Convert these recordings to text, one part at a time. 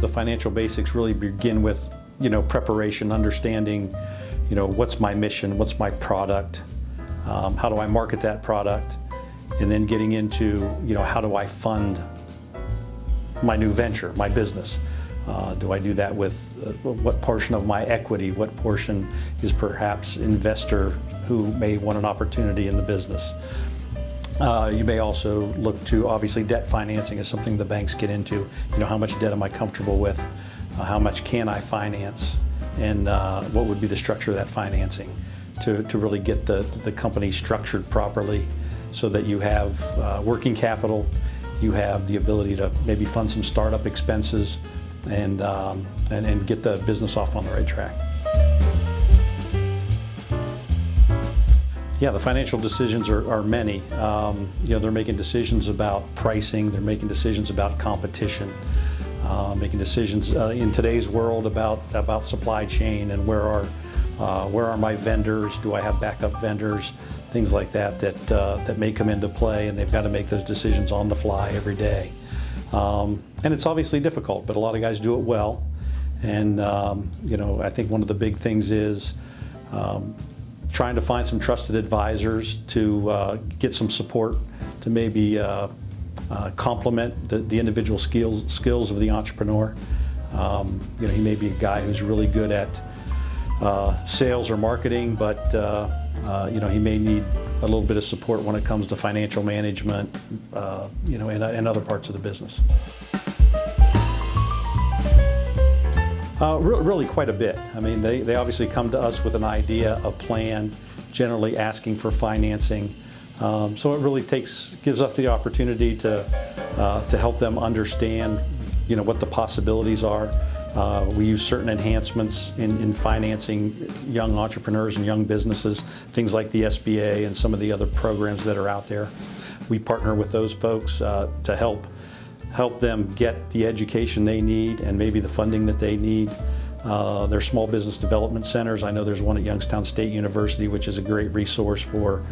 the financial basics really begin with, preparation, understanding, what's my mission, what's my product, how do I market that product, and then getting into, how do I fund my new venture, my business. Do I do that with what portion of my equity, what portion is perhaps investor who may want an opportunity in the business. You may also look to, obviously, debt financing is something the banks get into. How much debt am I comfortable with? How much can I finance? And what would be the structure of that financing to really get the company structured properly so that you have working capital, you have the ability to maybe fund some startup expenses and get the business off on the right track. Yeah, the financial decisions are many. They're making decisions about pricing, they're making decisions about competition, making decisions in today's world about supply chain and where are my vendors, do I have backup vendors, things like that may come into play, and they've got to make those decisions on the fly every day. And it's obviously difficult, but a lot of guys do it well. And I think one of the big things is trying to find some trusted advisors to get some support to maybe complement the individual skills of the entrepreneur. He may be a guy who's really good at sales or marketing, but he may need a little bit of support when it comes to financial management, and other parts of the business. Really quite a bit. I mean, they obviously come to us with an idea, a plan, generally asking for financing. So it really gives us the opportunity to help them understand, what the possibilities are. We use certain enhancements in financing young entrepreneurs and young businesses, things like the SBA and some of the other programs that are out there. We partner with those folks to help them get the education they need and maybe the funding that they need. There's small business development centers. I know there's one at Youngstown State University, which is a great resource for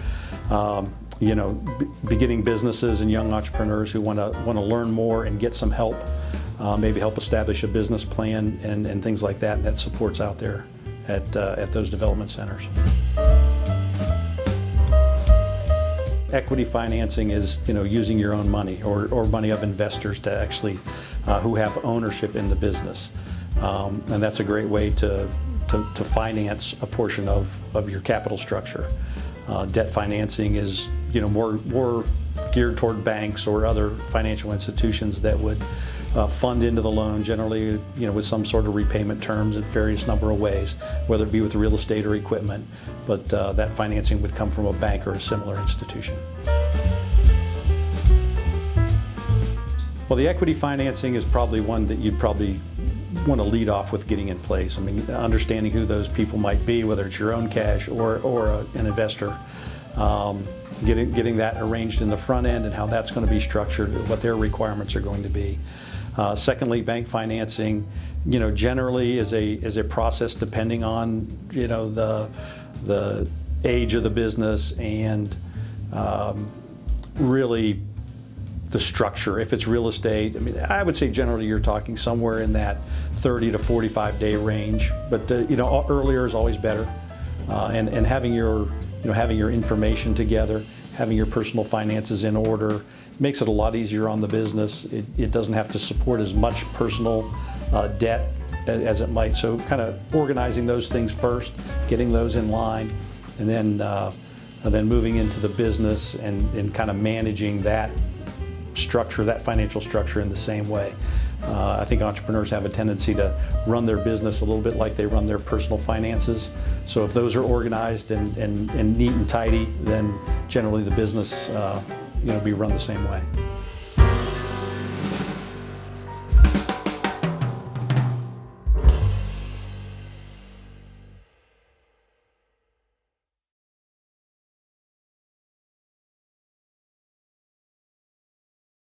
beginning businesses and young entrepreneurs who want to learn more and get some help, maybe help establish a business plan and things like that. That support's out there at those development centers. Equity financing is, using your own money or money of investors to actually who have ownership in the business, and that's a great way to finance a portion of your capital structure. Debt financing is, more geared toward banks or other financial institutions that would fund into the loan, generally, with some sort of repayment terms in various number of ways, whether it be with real estate or equipment, but that financing would come from a bank or a similar institution. Well, the equity financing is probably one that you'd probably want to lead off with getting in place. I mean, understanding who those people might be, whether it's your own cash or an investor. Getting that arranged in the front end and how that's going to be structured, what their requirements are going to be. Secondly, bank financing, generally is a process depending on the age of the business and really the structure. If it's real estate, I mean, I would say generally you're talking somewhere in that 30 to 45 day range, but earlier is always better. And having your information together, having your personal finances in order, makes it a lot easier on the business. It doesn't have to support as much personal debt as it might. So kind of organizing those things first, getting those in line, and then moving into the business and kind of managing that structure, that financial structure in the same way. I think entrepreneurs have a tendency to run their business a little bit like they run their personal finances. So if those are organized and neat and tidy, then generally the business be run the same way.